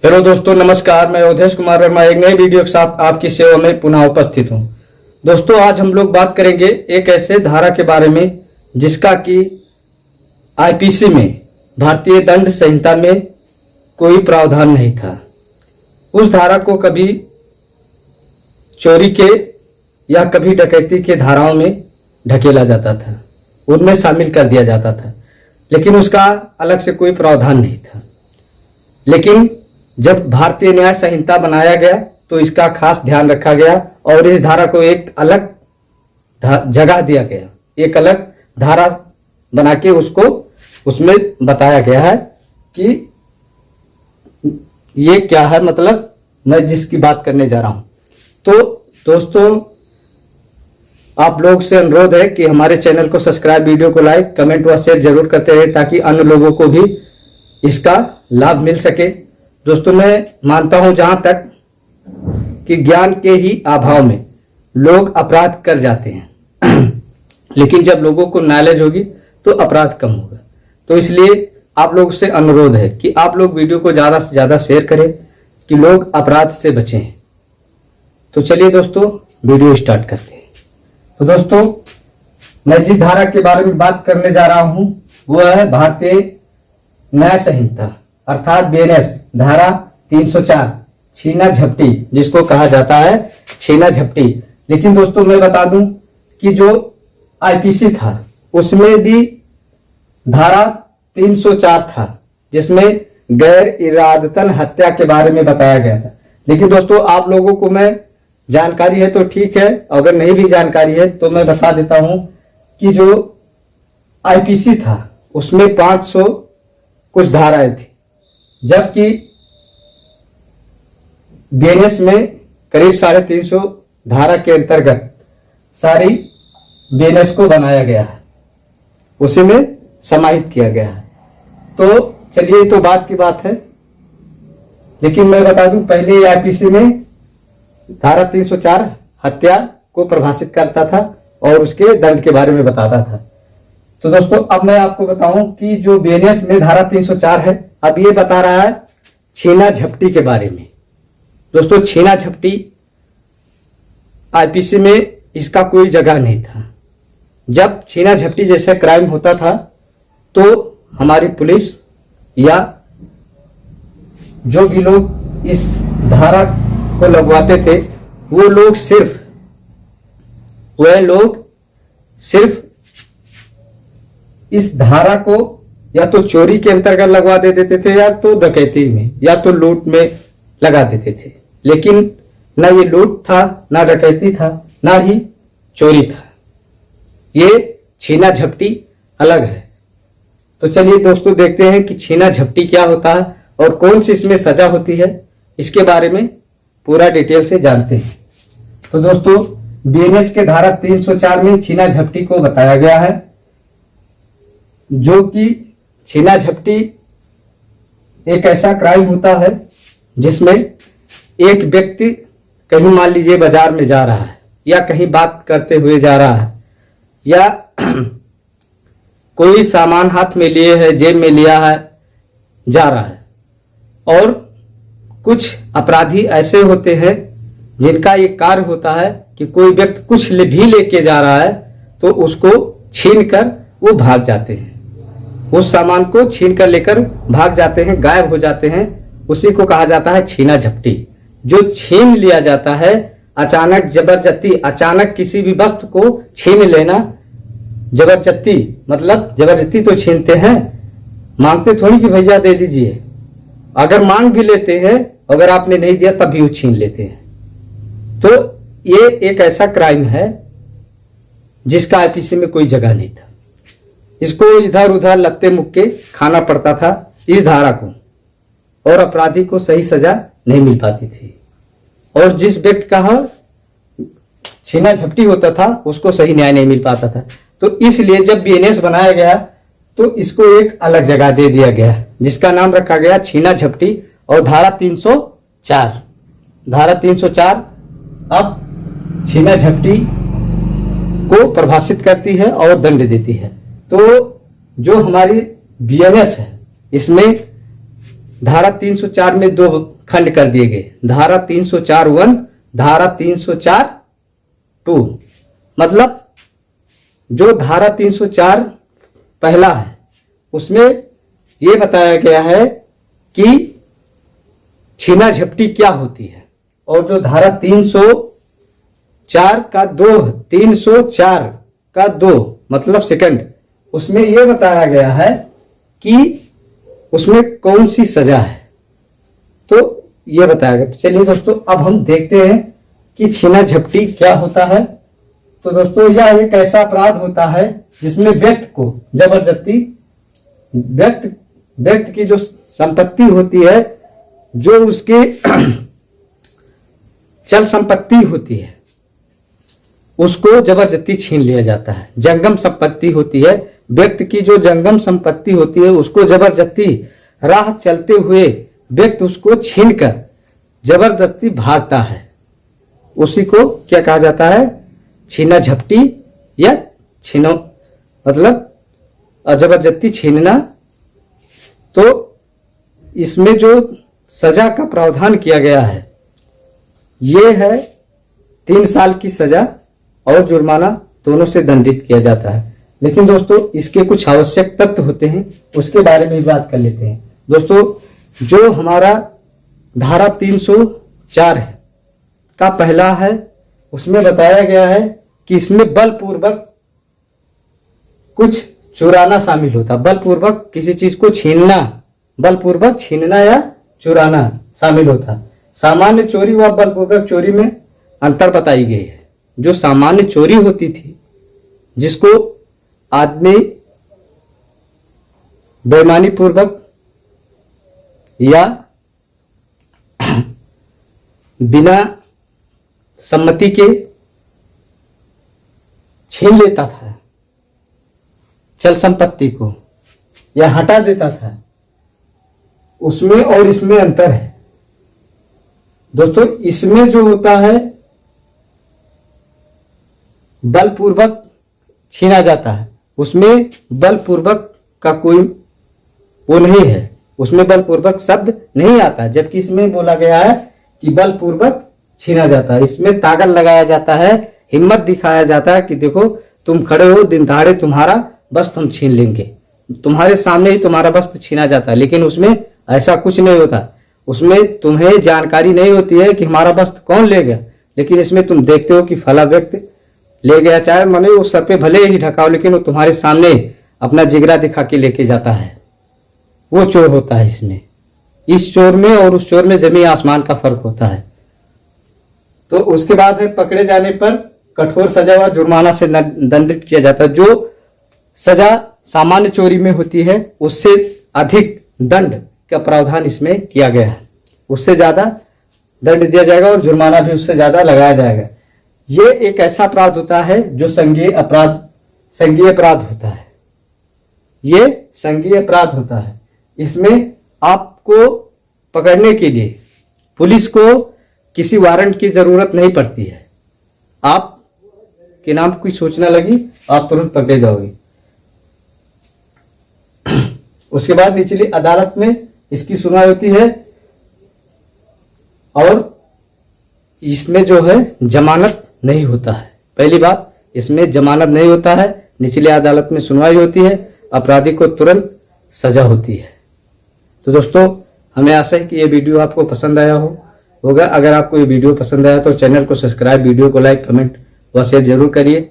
Hello दोस्तों, नमस्कार। मैं अवधेश कुमार वर्मा एक नई वीडियो के साथ आपकी सेवा में पुनः उपस्थित हूं। दोस्तों, आज हम लोग बात करेंगे एक ऐसे धारा के बारे में जिसका कि आईपीसी में, भारतीय दंड संहिता में कोई प्रावधान नहीं था। उस धारा को कभी चोरी के या कभी डकैती के धाराओं में ढकेला जाता था, उनमें शामिल कर दिया जाता था, लेकिन उसका अलग से कोई प्रावधान नहीं था। लेकिन जब भारतीय न्याय संहिता बनाया गया तो इसका खास ध्यान रखा गया और इस धारा को एक अलग जगह दिया गया, एक अलग धारा बना के उसको उसमें बताया गया है कि ये क्या है, मतलब मैं जिसकी बात करने जा रहा हूं। तो दोस्तों, आप लोग से अनुरोध है कि हमारे चैनल को सब्सक्राइब, वीडियो को लाइक, कमेंट व शेयर जरूर करते रहे ताकि अन्य लोगों को भी इसका लाभ मिल सके। दोस्तों, मैं मानता हूं जहां तक कि ज्ञान के ही अभाव में लोग अपराध कर जाते हैं लेकिन जब लोगों को नॉलेज होगी तो अपराध कम होगा। तो इसलिए आप लोग से अनुरोध है कि आप लोग वीडियो को ज़्यादा से ज़्यादा शेयर करें कि लोग अपराध से बचें। तो चलिए दोस्तों, वीडियो स्टार्ट करते हैं। तो दोस्तों, मैं जिस धारा के बारे में बात करने जा रहा हूं वो है भारतीय न्याय संहिता अर्थात बीएनएस धारा 304 छीना झपटी, जिसको कहा जाता है छीना झपटी। लेकिन दोस्तों, मैं बता दूं कि जो आईपीसी था उसमें भी धारा 304 था जिसमें गैर इरादतन हत्या के बारे में बताया गया था। लेकिन दोस्तों, आप लोगों को मैं जानकारी है तो ठीक है, अगर नहीं भी जानकारी है तो मैं बता देता हूं कि जो आईपीसी था उसमें 500 कुछ धाराएं थी, जबकि बीएनएस में करीब 350 धारा के अंतर्गत सारी बीएनएस को बनाया गया है, उसी में समाहित किया गया है। तो चलिए, तो बात की बात है। लेकिन मैं बता दूं, पहले आईपीसी में धारा 304 हत्या को परिभाषित करता था और उसके दंड के बारे में बताता था। तो दोस्तों, अब मैं आपको बताऊं कि जो बीएनएस में धारा 304 है, अब ये बता रहा है छीना झपटी के बारे में। दोस्तों, छीना झपटी आईपीसी में इसका कोई जगह नहीं था। जब छीना झपटी जैसा क्राइम होता था तो हमारी पुलिस या जो भी लोग इस धारा को लगवाते थे वो लोग सिर्फ इस धारा को या तो चोरी के अंतर्गत लगवा देते थे या तो डकैती में या तो लूट में लगा देते थे। लेकिन ना ये लूट था, ना डकैती था, ना ही चोरी था। ये छीना झपटी अलग है। तो चलिए दोस्तों, देखते हैं कि छीना झपटी क्या होता है और कौन सी इसमें सजा होती है, इसके बारे में पूरा डिटेल से जानते हैं। तो दोस्तों, बीएनएस के धारा 304 में छीना झपटी को बताया गया है, जो कि छीना झपटी एक ऐसा क्राइम होता है जिसमें एक व्यक्ति कहीं मान लीजिए बाजार में जा रहा है या कहीं बात करते हुए जा रहा है या कोई सामान हाथ में लिए है, जेब में लिया है, जा रहा है, और कुछ अपराधी ऐसे होते हैं जिनका ये कार्य होता है कि कोई व्यक्ति कुछ भी लेके जा रहा है तो उसको छीन कर वो भाग जाते हैं, उस सामान को छीन कर लेकर भाग जाते हैं, गायब हो जाते हैं। उसी को कहा जाता है छीना झपटी। जो छीन लिया जाता है अचानक, जबरदस्ती, अचानक किसी भी वस्तु को छीन लेना, जबरदस्ती, मतलब जबरदस्ती तो छीनते हैं, मांगते थोड़ी कि भैया दे दीजिए। अगर मांग भी लेते हैं, अगर आपने नहीं दिया तब भी वो छीन लेते हैं। तो ये एक ऐसा क्राइम है जिसका आईपीसी में कोई जगह नहीं था। इसको इधर उधर लगते मुक्के खाना पड़ता था इस धारा को, और अपराधी को सही सजा नहीं मिल पाती थी, और जिस व्यक्ति का छीना झपटी होता था उसको सही न्याय नहीं मिल पाता था। तो इसलिए जब बीएनएस बनाया गया तो इसको एक अलग जगह दे दिया गया जिसका नाम रखा गया छीना झपटी। और धारा 304 अब छीना झपटी को परिभाषित करती है और दंड देती है। तो जो हमारी बीएनएस है इसमें धारा 304 में 2 खंड कर दिए गए, धारा 304(1), धारा 304(2). मतलब जो धारा 304 पहला है उसमें ये बताया गया है कि छीना झपटी क्या होती है, और जो धारा 304 का 2 मतलब सेकंड, उसमें यह बताया गया है कि उसमें कौन सी सजा है, तो यह बताया गया। चलिए दोस्तों, अब हम देखते हैं कि छीना झपटी क्या होता है। तो दोस्तों, यह एक ऐसा अपराध होता है जिसमें व्यक्ति को जबरदस्ती व्यक्ति की जो संपत्ति होती है, जो उसके चल संपत्ति होती है, उसको जबरदस्ती छीन लिया जाता है। जंगम संपत्ति होती है, व्यक्ति की जो जंगम संपत्ति होती है उसको जबरदस्ती राह चलते हुए व्यक्ति उसको छीनकर जबरदस्ती भागता है, उसी को क्या कहा जाता है? छीना झपटी या छीनो, मतलब जबरदस्ती छीनना। तो इसमें जो सजा का प्रावधान किया गया है ये है 3 साल की सजा और जुर्माना दोनों से दंडित किया जाता है। लेकिन दोस्तों, इसके कुछ आवश्यक तत्व होते हैं, उसके बारे में बात कर लेते हैं। दोस्तों, जो हमारा धारा 304 है का पहला है, उसमें बताया गया है कि इसमें बलपूर्वक कुछ चुराना शामिल होता है। बलपूर्वक किसी चीज को छीनना, बलपूर्वक छीनना या चुराना शामिल होता। सामान्य चोरी व बलपूर्वक चोरी में अंतर बताई गई है। जो सामान्य चोरी होती थी, जिसको आदमी बेईमानी पूर्वक या बिना सम्मति के छीन लेता था चल संपत्ति को या हटा देता था, उसमें और इसमें अंतर है। दोस्तों, इसमें जो होता है बलपूर्वक छीना जाता है, उसमें बलपूर्वक का कोई वो नहीं है, उसमें बलपूर्वक शब्द नहीं आता। जबकि इसमें बोला गया है कि बलपूर्वक छीना जाता है। इसमें ताकत लगाया जाता है, हिम्मत दिखाया जाता है कि देखो तुम खड़े हो, दिन दहाड़े तुम्हारा वस्त्र हम छीन लेंगे, तुम्हारे सामने ही तुम्हारा वस्त्र छीना जाता है। लेकिन उसमें ऐसा कुछ नहीं होता, उसमें तुम्हें जानकारी नहीं होती है कि हमारा वस्त्र कौन ले गया। लेकिन इसमें तुम देखते हो कि फला व्यक्ति ले गया, चाहे माने वो सर पे भले ही ढका हो, लेकिन वो तुम्हारे सामने अपना जिगरा दिखा के लेके जाता है, वो चोर होता है। इसमें इस चोर में और उस चोर में जमीन आसमान का फर्क होता है। तो उसके बाद है पकड़े जाने पर कठोर सजा व जुर्माना से दंडित किया जाता है। जो सजा सामान्य चोरी में होती है उससे अधिक दंड का प्रावधान इसमें किया गया है, उससे ज्यादा दंड दिया जाएगा और जुर्माना भी उससे ज्यादा लगाया जाएगा। ये एक ऐसा अपराध होता है जो संज्ञेय अपराध होता है। ये संज्ञेय अपराध होता है। इसमें आपको पकड़ने के लिए पुलिस को किसी वारंट की जरूरत नहीं पड़ती है। आप के नाम कोई सूचना लगी, आप तुरंत पकड़े जाओगे। उसके बाद निचली अदालत में इसकी सुनवाई होती है और इसमें जो है जमानत नहीं होता है। पहली बात, इसमें जमानत नहीं होता है, निचली अदालत में सुनवाई होती है, अपराधी को तुरंत सजा होती है। तो दोस्तों, हमें आशा है कि ये वीडियो आपको पसंद आया होगा। अगर आपको ये वीडियो पसंद आया तो चैनल को सब्सक्राइब, वीडियो को लाइक, कमेंट व शेयर जरूर करिए।